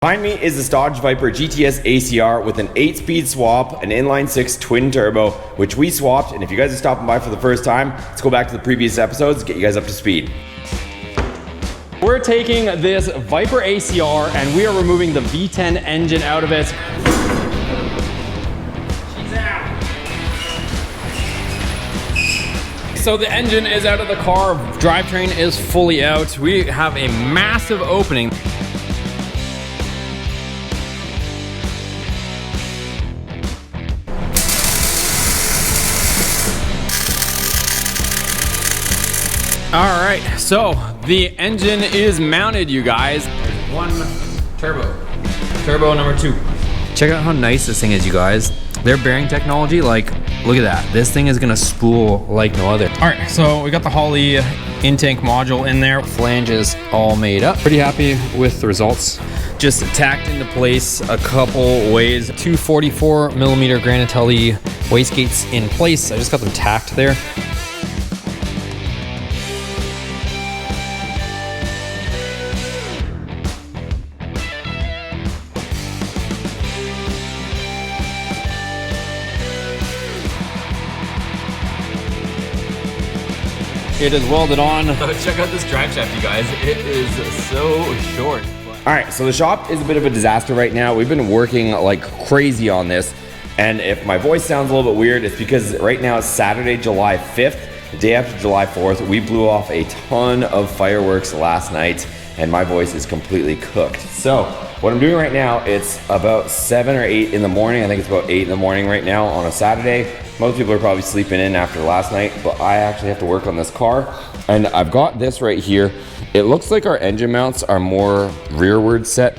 Behind me is the Dodge Viper GTS ACR with an 8-speed swap, an inline-6 twin turbo, which we swapped. And if you guys are stopping by for the first time, let's go back to the previous episodes, get you guys up to speed. We're taking this Viper ACR and we are removing the V10 engine out of it. She's out. So the engine is out of the car, drivetrain is fully out. We have a massive opening. All right, so the engine is mounted, you guys. There's one turbo number 2. Check out how nice this thing is, you guys. Their bearing technology, like, look at that. This thing is gonna spool like no other. All right, so we got the Holley intake module in there. Flanges all made up. Pretty happy with the results. Just tacked into place a couple ways. 244 millimeter Granatelli wastegates in place. I just got them tacked there. It is welded on. Check out this drive shaft, you guys. It is so short. All right, so the shop is a bit of a disaster right now. We've been working like crazy on this. And if my voice sounds a little bit weird, it's because right now it's Saturday, July 5th, the day after July 4th. We blew off a ton of fireworks last night and my voice is completely cooked. So what I'm doing right now, it's about 7 or 8 in the morning. I think it's about 8 in the morning right now on a Saturday. Most people are probably sleeping in after last night, but I actually have to work on this car. And I've got this right here. It looks like our engine mounts are more rearward set,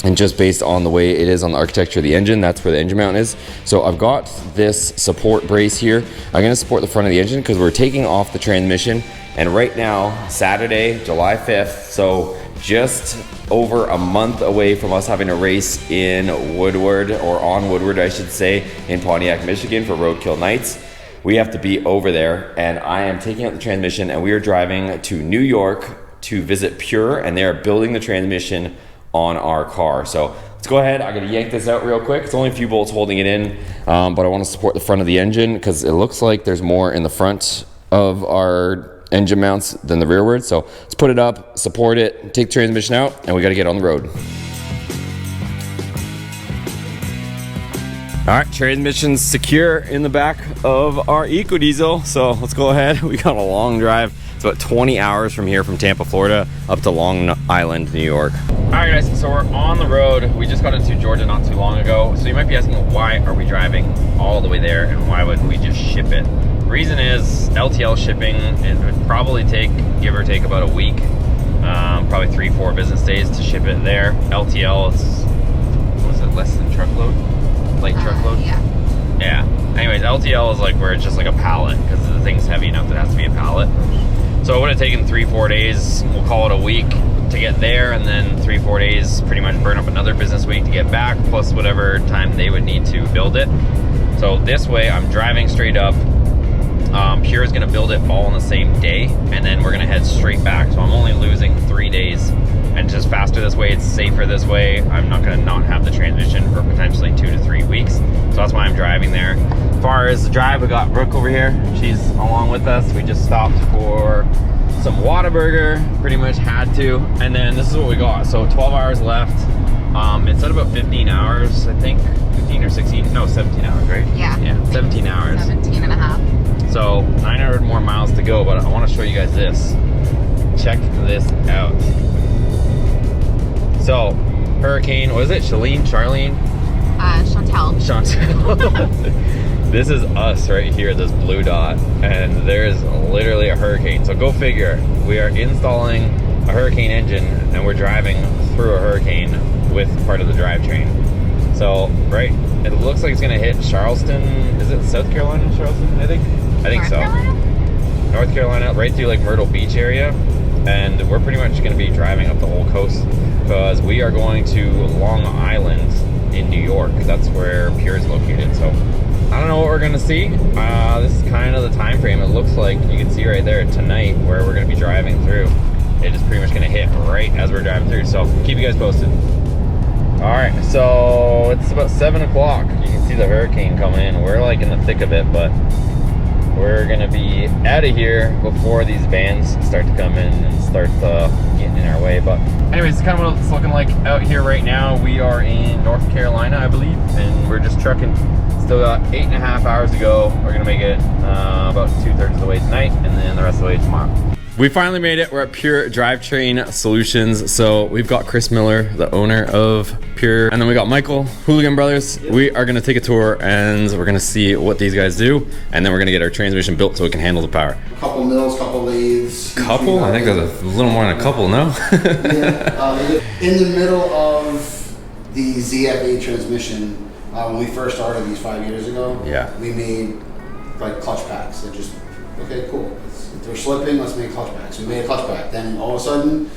and just based on the way it is on the architecture of the engine, that's where the engine mount is. So I've got this support brace here. I'm gonna support the front of the engine because we're taking off the transmission. And right now, Saturday, July 5th, so just over a month away from us having a race in Woodward, or on Woodward, I should say, in Pontiac, Michigan for Roadkill Nights. We have to be over there, and I am taking out the transmission, and we are driving to New York to visit Pure, and they are building the transmission on our car. So let's go ahead. I'm gonna yank this out real quick. It's only a few bolts holding it in, but I want to support the front of the engine because it looks like there's more in the front of our engine mounts than the rearward. So let's put it up, support it, take the transmission out, and we got to get on the road. All right, transmission's secure in the back of our EcoDiesel. So let's go ahead. We got a long drive. It's about 20 hours from here, from Tampa, Florida, up to Long Island, New York. All right, guys, so we're on the road. We just got into Georgia not too long ago. So you might be asking, why are we driving all the way there and why wouldn't we just ship it? Reason is LTL shipping, it would probably take, give or take, about a week, probably 3-4 business days to ship it there. LTL is, what is it, less than truckload? Light truckload? Yeah. Anyways, LTL is like where it's just like a pallet because the thing's heavy enough that it has to be a pallet. So it would have taken 3-4 days, we'll call it a week to get there, and then 3-4 days pretty much burn up another business week to get back, plus whatever time they would need to build it. So this way, I'm driving straight up. Pure is gonna build it all on the same day, and then we're gonna head straight back. So I'm only losing 3 days, and it's just faster this way, it's safer this way. I'm not gonna not have the transmission for potentially 2 to 3 weeks. So that's why I'm driving there. As far as the drive, we got Brooke over here. She's along with us. We just stopped for some Whataburger, pretty much had to. And then this is what we got. So 12 hours left. It's at about 15 hours, I think. 15 or 16, no, 17 hours, right? Yeah. Yeah, 17 hours. 17 and a half. So 900 more miles to go, but I want to show you guys this. Check this out. So, Hurricane, what is it? Charlene? Chantel. This is us right here, this blue dot, and there's literally a hurricane. So go figure, we are installing a hurricane engine and we're driving through a hurricane with part of the drivetrain. So, right, it looks like it's gonna hit Charleston. Is it South Carolina, Charleston, I think North so. Carolina? North Carolina, right through like Myrtle Beach area. And we're pretty much gonna be driving up the whole coast because we are going to Long Island in New York. That's where Pure is located. So I don't know what we're gonna see. This is kind of the time frame. It looks like you can see right there tonight where we're gonna be driving through. It is pretty much gonna hit right as we're driving through. So keep you guys posted. right, so it's about 7 o'clock. You can see the hurricane coming in. We're like in the thick of it, but we're gonna be out of here before these vans start to come in and start getting in our way. But anyways, it's kind of what it's looking like out here right now. We are in North Carolina, I believe, and we're just trucking. Still got 8.5 hours to go. We're gonna make it about 2/3 of the way tonight, and then the rest of the way tomorrow. We finally made it. We're at Pure Drivetrain Solutions. So we've got Chris Miller, the owner of Pure, and then we got Michael, Hooligan Brothers. Yep. We are gonna take a tour and we're gonna see what these guys do, and then we're gonna get our transmission built so it can handle the power. A couple mills, couple lathes. Couple? I think there's a little more than a couple, no? Yeah, in the middle of the ZF8 transmission, when we first started these 5 years ago, yeah, we made like clutch packs that just, okay, cool. If they're slipping, let's make clutch packs. We made a clutch pack. Then all of a sudden,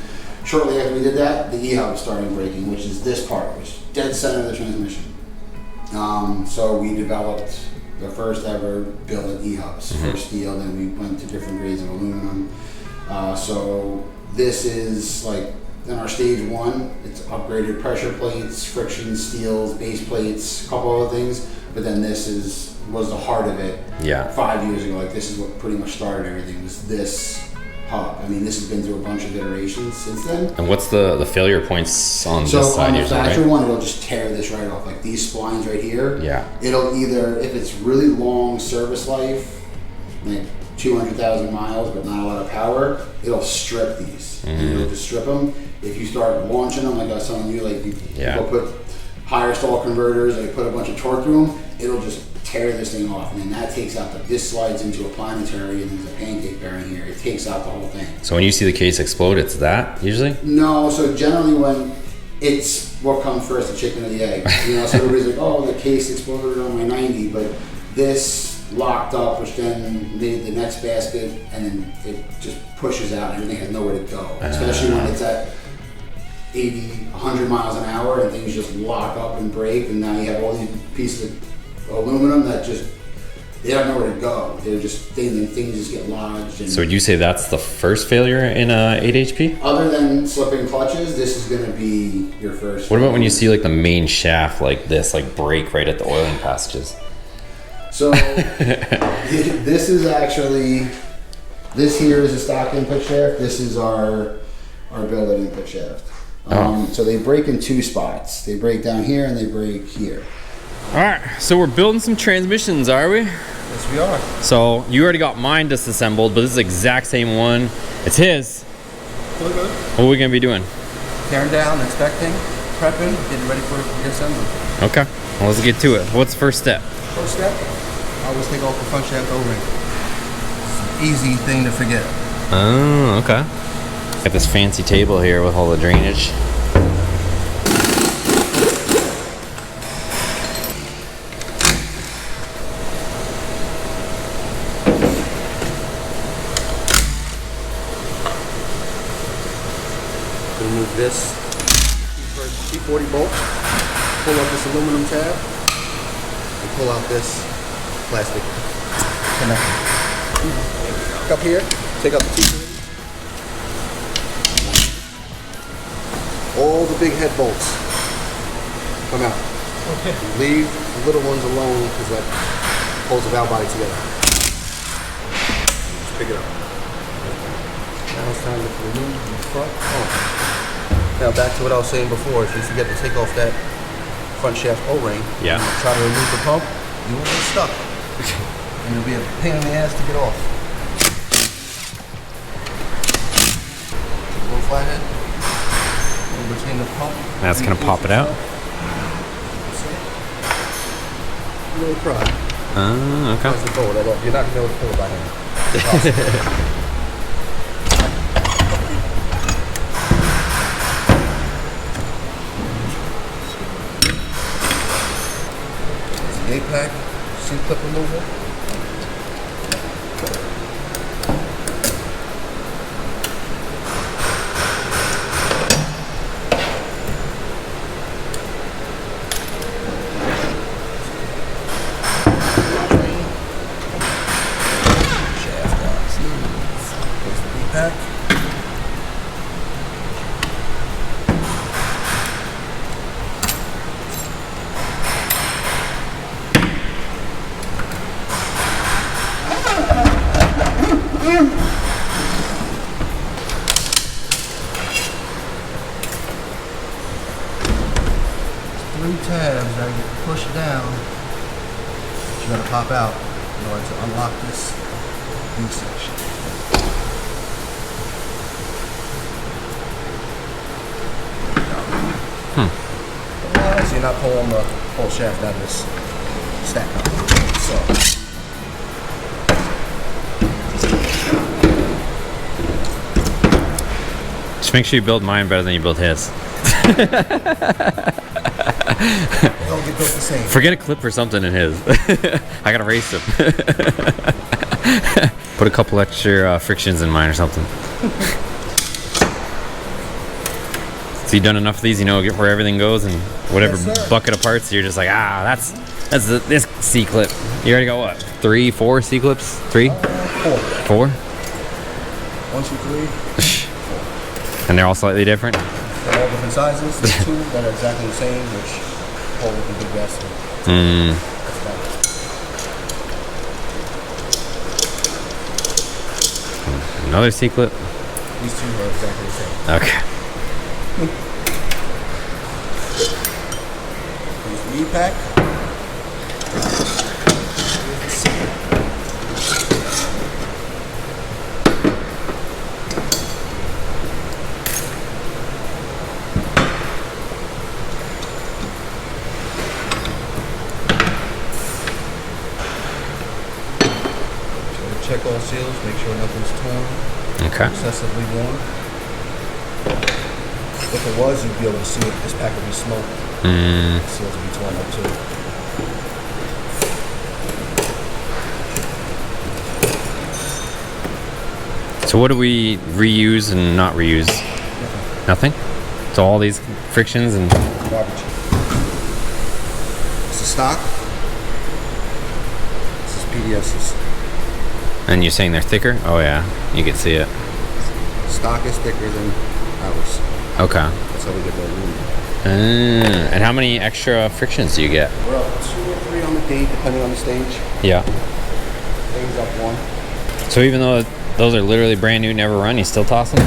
shortly after we did that, the E-hub started breaking, which is this part, which is dead center of the transmission. So we developed the first ever billet E-hubs for steel. Then we went to different grades of aluminum. So this is like, in our stage 1, it's upgraded pressure plates, friction steels, base plates, a couple other things. But then this was the heart of it. Yeah. 5 years ago, like this is what pretty much started everything, was this hub. I mean, this has been through a bunch of iterations since then. And what's the failure points on this side? So on the factory right? one, it'll just tear this right off. Like these splines right here. Yeah. It'll either, if it's really long service life, like 200,000 miles, but not a lot of power, it'll strip these. And it'll just strip them. If you start launching them, like I was telling you, like you go put higher stall converters, like put a bunch of torque through them, it'll just tear this thing off, and then that takes out this slides into a planetary, and there's a pancake bearing here. It takes out the whole thing. So when you see the case explode, it's that usually? No, so generally when it's what comes first, the chicken or the egg. You know, so everybody's like, oh, the case exploded on my 90, but this locked up, which then made the next basket, and then it just pushes out, and everything has nowhere to go. Especially when it's at 80, 100 miles an hour, and things just lock up and break, and now you have all these pieces of aluminum that just, they don't know where to go. They're just, things just get lodged. And so would you say that's the first failure in a 8 HP? Other than slipping clutches, this is going to be your first. What about when you see like the main shaft like this, like break right at the oiling passages? So this is actually, this here is a stock input shaft. This is our billet input shaft. So they break in 2 spots. They break down here and they break here. All right, so we're building some transmissions, are we? Yes, we are. So you already got mine disassembled, but this is the exact same one. It's his. Really good. What are we gonna be doing? Tearing down, inspecting, prepping, getting ready for reassembly. Okay, well, let's get to it. What's the first step? First step, I always take off the front shaft O-ring. It's an easy thing to forget. Oh, okay. Got this fancy table here with all the drainage. Remove this T40 bolt, pull up this aluminum tab, and pull out this plastic connector. Up here, take out the T40. All the big head bolts come out. Okay. Leave the little ones alone because that holds the valve body together. Just pick it up. Now it's time to remove the front pump. Now back to what I was saying before, if you forget to take off that front shaft O-ring, yeah, and try to remove the pump, you will get stuck. And it'll be a pain in the ass to get off. One flathead, in between the pump. That's gonna pop it out? No problem. Okay. That's the goal. You're not gonna be able to pull it by hand. A-pack, C-clip removal. Shaft out. There's the B-pack. 3 tabs that you push down. You're gonna pop out in order to unlock this B section. So you're not pulling the whole shaft out of this stack. So. Just make sure you build mine better than you build his. They don't get built the same. Forget a clip or something in his. I gotta race him. Put a couple extra frictions in mine or something. So you've done enough of these, you know where everything goes, and whatever Yes, bucket of parts, you're just like, that's this C clip. You already got what? 3, 4 C clips? 3? 4? 1, 2, 3. And they're all slightly different. They're all different sizes. There's 2 that are exactly the same, which hold with the big gasket. Another C clip. These 2 are exactly the same. Okay. Here's the E-pack. Check all seals, make sure nothing's torn, Okay. excessively worn. If it was, you'd be able to see it. This pack would be smoked. The seals would be torn up too. So what do we reuse and not reuse? Nothing? So all these frictions and... Garbage. This is stock. This is PDS's. And you're saying they're thicker? Oh yeah, you can see it. Stock is thicker than ours. Okay. That's how we get that room. And how many extra frictions do you get? We're up 2 or 3 on the date, depending on the stage. Yeah. Things up 1. So even though those are literally brand new, never run, you still toss them?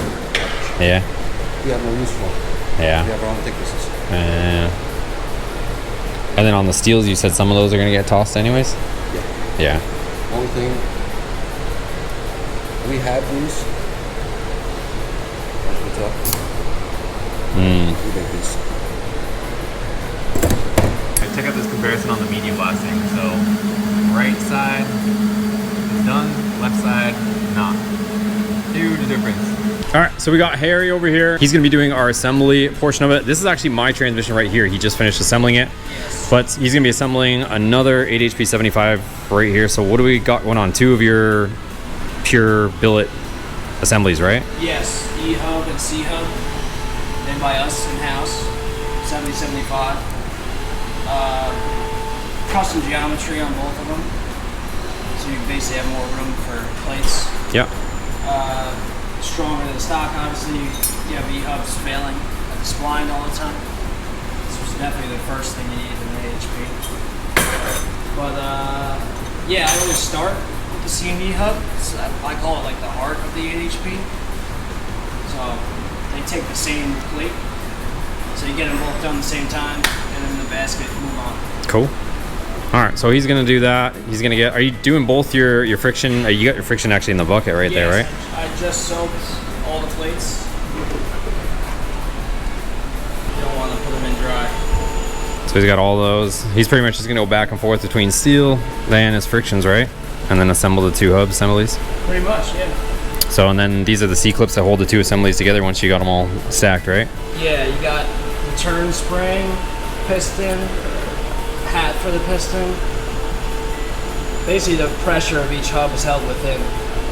Yeah. We have no use for them. We Yeah. have our own thicknesses. And then on the steels, you said some of those are gonna get tossed anyways? Yeah. Yeah. Only thing, we have these. What's up? We make these. Check out this comparison on the medium blasting. So right side is done, left side not. Huge difference. All right, so we got Harry over here. He's gonna be doing our assembly portion of it. This is actually my transmission right here. He just finished assembling it. Yes. But he's gonna be assembling another 8HP 75 right here. So what do we got going on? 2 of your pure billet assemblies, right? Yes, E-Hub and C-Hub. Made by us in-house. 7075. Custom geometry on both of them. So you basically have more room for plates. Yeah. Stronger than stock, obviously. You have E-Hubs failing at the spline all the time. This was definitely the first thing you need in an AHP. But yeah, I always start with the C&E hub. So I call it like the heart of the 8HP. So they take the same plate. So you get them both done at the same time, and then the basket, move on. Cool. All right, so he's gonna do that. He's gonna get. Are you doing both your friction? You got your friction actually in the bucket right there, right? I just soaked all the plates. You don't want to put them in dry. So he's got all those. He's pretty much just gonna go back and forth between steel and his frictions, right? And then assemble the 2 hub assemblies. Pretty much, yeah. So and then these are the C clips that hold the 2 assemblies together once you got them all stacked, right? Yeah, you got the turn spring, piston, hat for the piston. Basically, the pressure of each hub is held within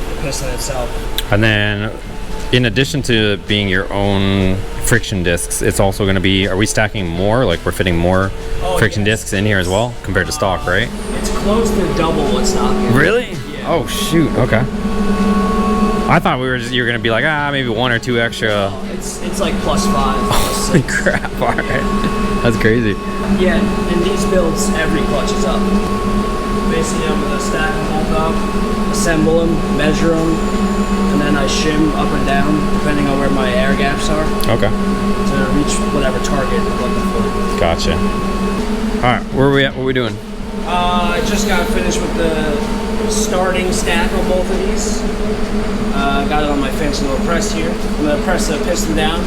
the piston itself. And then, in addition to being your own friction discs, it's also going to be, are we stacking more? Like we're fitting more friction discs in here as well compared to stock, right? It's close to double what stock is. Really? Yeah. Oh, shoot. Okay. I thought you were going to be like, maybe 1 or 2 extra. It's like +5. Holy crap. All right. That's crazy. Yeah, in these builds, every clutch is up. Basically, I'm gonna stack them both up, assemble them, measure them, and then I shim up and down, depending on where my air gaps are, Okay. to reach whatever target I'm looking for. Gotcha. All right, where are we at? What are we doing? I just got finished with the starting stack on both of these. Got it on my fancy little press here. I'm gonna press the piston down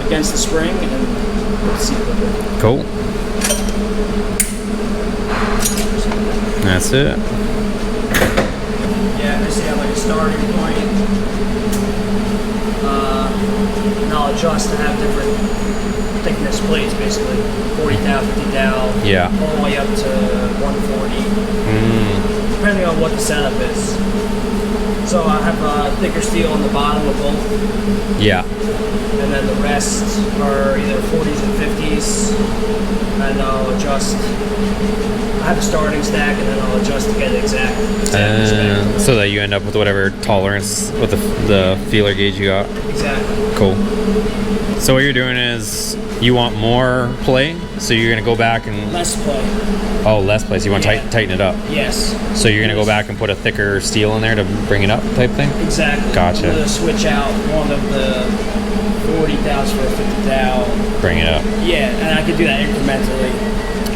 against the spring and let's see what Cool. That's it. Yeah, I just have like a starting point. And I'll adjust to have different thickness plates, basically 40 thou, 50 thou, Yeah. all the way up to 140, depending on what the setup is. So I have thicker steel on the bottom of both, Yeah. and then the rest are either 40s and 50s, and I'll adjust. I have a starting stack, and then I'll adjust to get it exact spec. So that you end up with whatever tolerance with the feeler gauge you got. Exactly. Cool. So what you're doing is you want more play, so you're gonna go back and Less play. less play. So you want to Yeah. tighten it up. Yes. So you're gonna go back and put a thicker steel in there to bring it up, type thing. Exactly. Gotcha. I'm gonna switch out one of the 40 thous for a 50 thou. Bring it up. Yeah, and I could do that incrementally.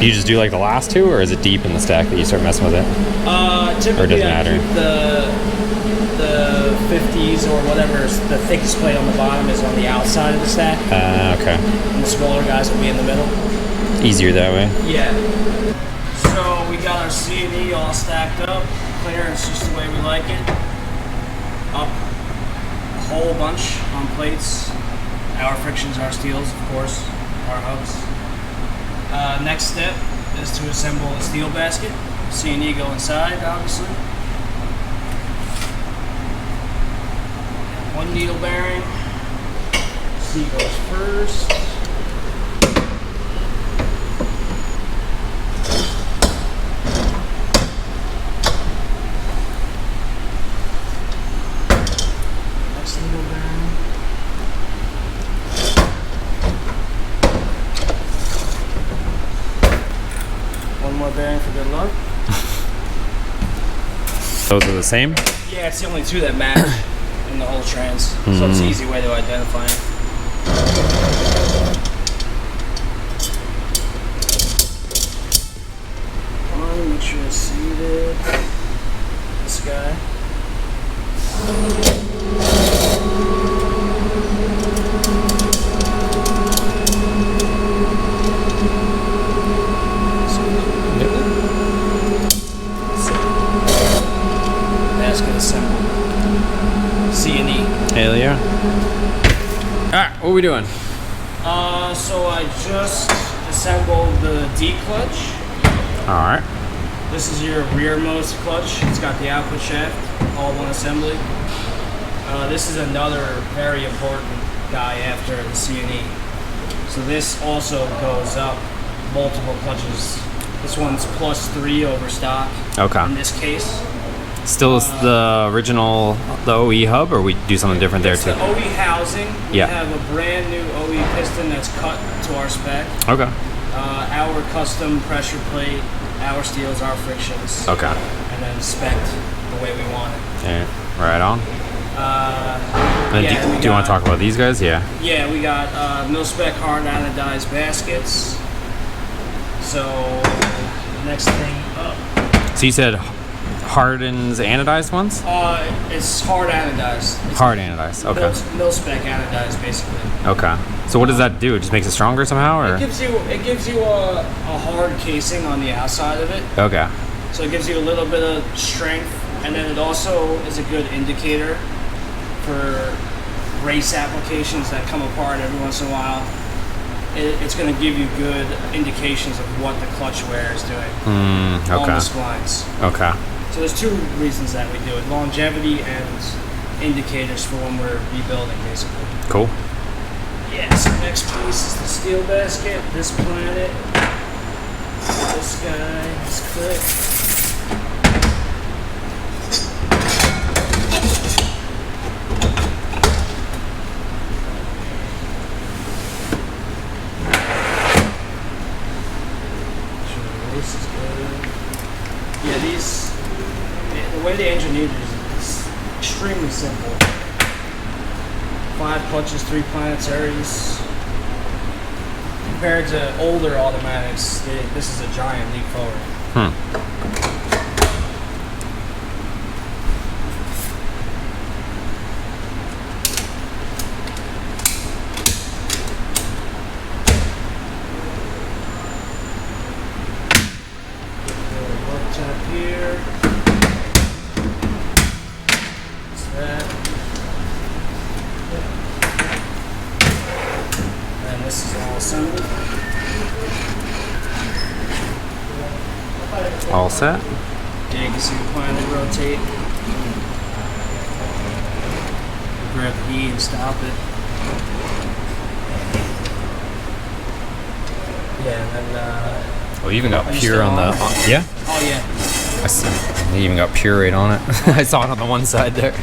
You just do like the last two, or is it deep in the stack that you start messing with it? Typically Or it doesn't I matter? keep the 50s or whatever the thickest plate on the bottom is on the outside of the stack, Okay. and the smaller guys will be in the middle. Easier that way. Yeah. So we got our C&E all stacked up. Clearance just the way we like it. Up a whole bunch on plates. Our frictions, our steels, of course, our hubs. Next step is to assemble a steel basket. C&E go inside, obviously. One needle bearing. C goes first. Next needle bearing. One more bearing for good luck. Those are the same. Yeah, it's the only two that match in the whole trans, so it's an easy way to identify it. Come on, make sure it's seated. This guy. Basket assembled. C&E. Hell yeah. Alright, what are we doing? So I just assembled the D clutch. Alright. This is your rearmost clutch. It's got the output shaft, all one assembly. This is another very important guy after the C&E. So this also goes up multiple clutches. This one's +3 over stock. Okay. In this case. Still is the original, the OE hub, or we do something different there It's too? the OE housing. We Yeah. have a brand new OE piston that's cut to our spec. Okay. Our custom pressure plate, our steels, our frictions. Okay. And then spec'd the way we want it. Yeah. Right on. And yeah, do you want to talk about these guys? Yeah. Yeah, we got mil-spec hard anodized baskets. So, next thing up. So you said hardens anodized ones? It's hard anodized. It's Hard anodized. Okay. Mil-spec anodized, basically. Okay. So what does that do? It just makes it stronger somehow, or? It gives you a hard casing on the outside of it. Okay. So it gives you a little bit of strength, and then it also is a good indicator for race applications that come apart every once in a while. It's going to give you good indications of what the clutch wear is doing on the Okay. splines. Okay. So there's two reasons that we do it: longevity and indicators for when we're rebuilding, basically. Cool. Yeah, so next piece is the steel basket, this planet, this guy, this clip. This is good. Yeah, the way they engineered it is extremely simple. 5 clutches, 3 planetaries. compared to older automatics, this is a giant leap forward. Work tap here. That's that. And this is all assembled. All set. Yeah, you can see the finally rotate. Grab the E and stop it. Yeah, and then Oh, you even got Are you pure still on the. on? Yeah. oh yeah. I see. You even got pure right on it. I saw it on the one side there.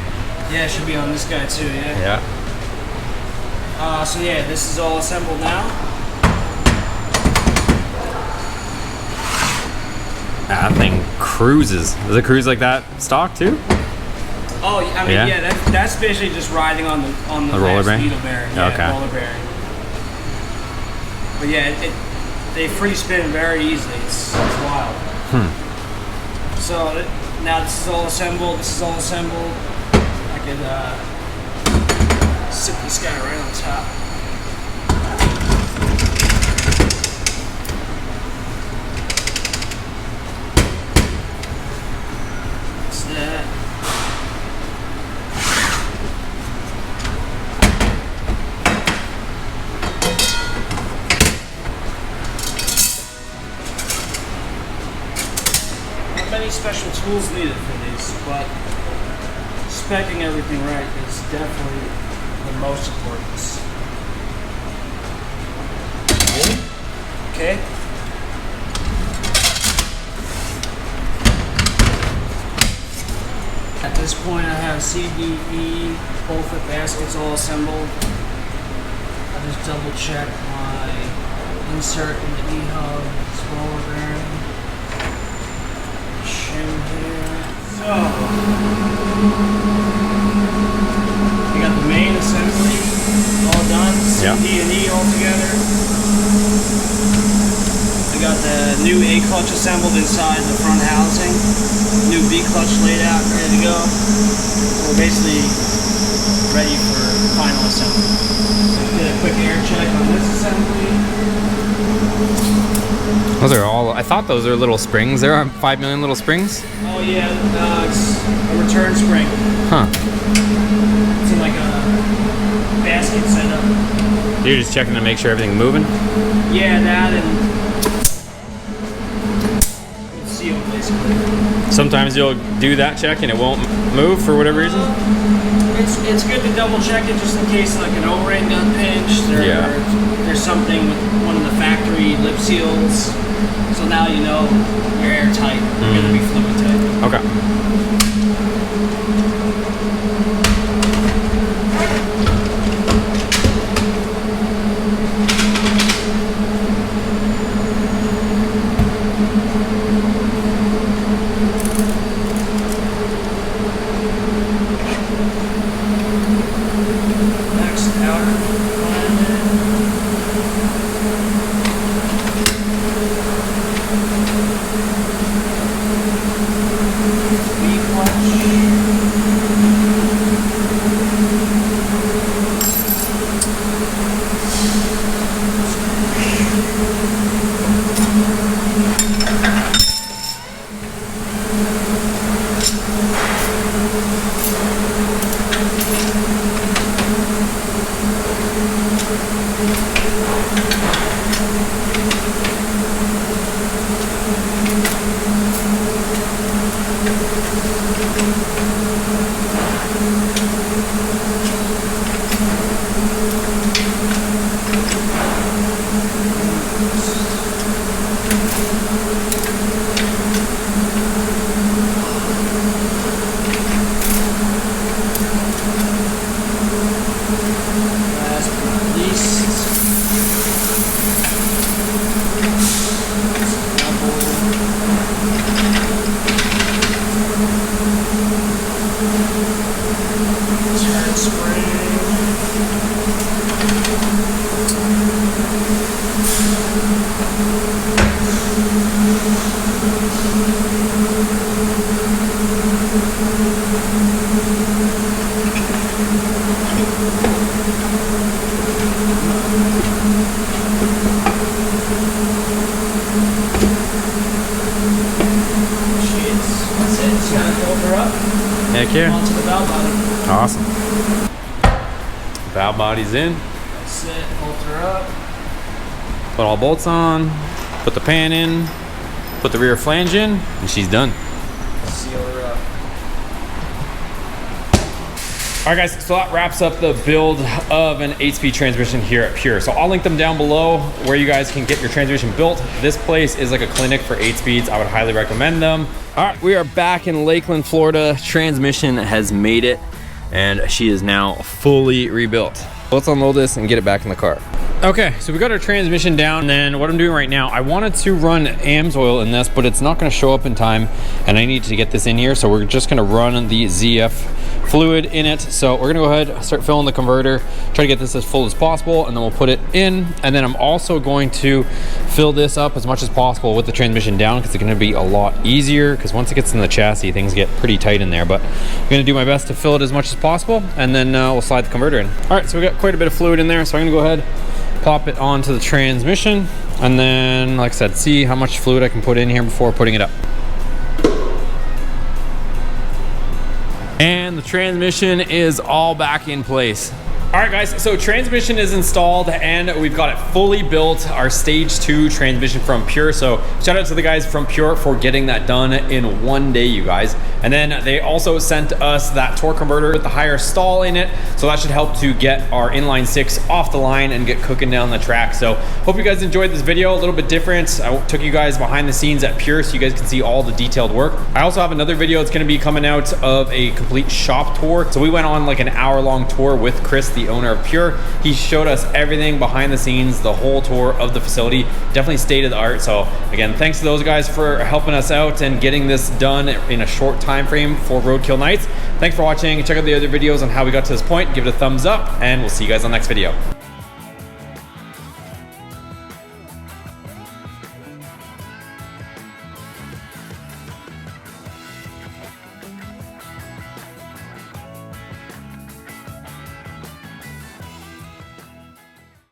Yeah, it should be on this guy too, yeah. Yeah. So yeah, this is all assembled now. That thing cruises. Does it cruise like that stock too? Oh, I mean, Yeah? yeah, that's basically just riding on the The roller last bearing? needle bearing. Yeah, Okay. roller bearing. But yeah, they free spin very easily. It's wild. So now this is all assembled. This is all assembled. I could sit this guy right on top. That's that. Not many special tools needed for these, but speccing everything right is definitely the most important. Okay. At this point, I have C, D, E, both the baskets all assembled. I just double check my insert in the E-hub, roller bearing, shim here. So, we got the main assembly all done, C, Yeah. D, and E all together. We got the new A clutch assembled inside the front housing. New B clutch laid out, ready to go. We're basically ready for final assembly. Did a quick air check on this assembly. Those are all. I thought those are little springs. There are 5 million little springs. Oh yeah, it's a return spring. Huh. It's in like a basket setup. You're just checking to make sure everything's moving. Yeah, that and seal basically. Sometimes you'll do that check and it won't move for whatever reason. It's good to double check it just in case like an O-ring got pinched or Yeah. there's something with one of the factory lip seals. So now you know you're airtight. You're gonna be fluid tight. Okay. Next outer V clutch. Last but not least, turn spring. That's it. Just gotta fold her up. Heck yeah. Onto the valve body. Awesome. Valve body's in. That's it. Fold her up. Put all bolts on. Put the pan in. Put the rear flange in, and she's done. Seal her up. All right, guys, so that wraps up the build of an 8-speed transmission here at Pure. So I'll link them down below where you guys can get your transmission built. This place is like a clinic for 8 speeds. I would highly recommend them. All right, we are back in Lakeland, Florida. Transmission has made it, and she is now fully rebuilt. Let's unload this and get it back in the car. Okay, so we got our transmission down, and then what I'm doing right now, I wanted to run AMSOIL in this, but it's not gonna show up in time, and I need to get this in here, so we're just gonna run the ZF fluid in it. So we're gonna go ahead, start filling the converter, try to get this as full as possible, and then we'll put it in. And then I'm also going to fill this up as much as possible with the transmission down, because it's gonna be a lot easier, because once it gets in the chassis, things get pretty tight in there. But I'm gonna do my best to fill it as much as possible, and then we'll slide the converter in. All right, so we got quite a bit of fluid in there, so I'm gonna go ahead, pop it onto the transmission, and then, like I said, see how much fluid I can put in here before putting it up. And the transmission is all back in place. All right, guys, so transmission is installed and we've got it fully built, our stage 2 transmission from Pure. So shout out to the guys from Pure for getting that done in one day, you guys. And then they also sent us that torque converter with the higher stall in it. So that should help to get our inline 6 off the line and get cooking down the track. So hope you guys enjoyed this video, a little bit different. I took you guys behind the scenes at Pure so you guys can see all the detailed work. I also have another video that's gonna be coming out of a complete shop tour. So we went on like an hour-long tour with Chris, the owner of Pure. He showed us everything behind the scenes, the whole tour of the facility. Definitely state of the art. So again, thanks to those guys for helping us out and getting this done in a short time frame for Roadkill Nights. Thanks for watching. Check out the other videos on how we got to this point. Give it a thumbs up, and we'll see you guys on the next video.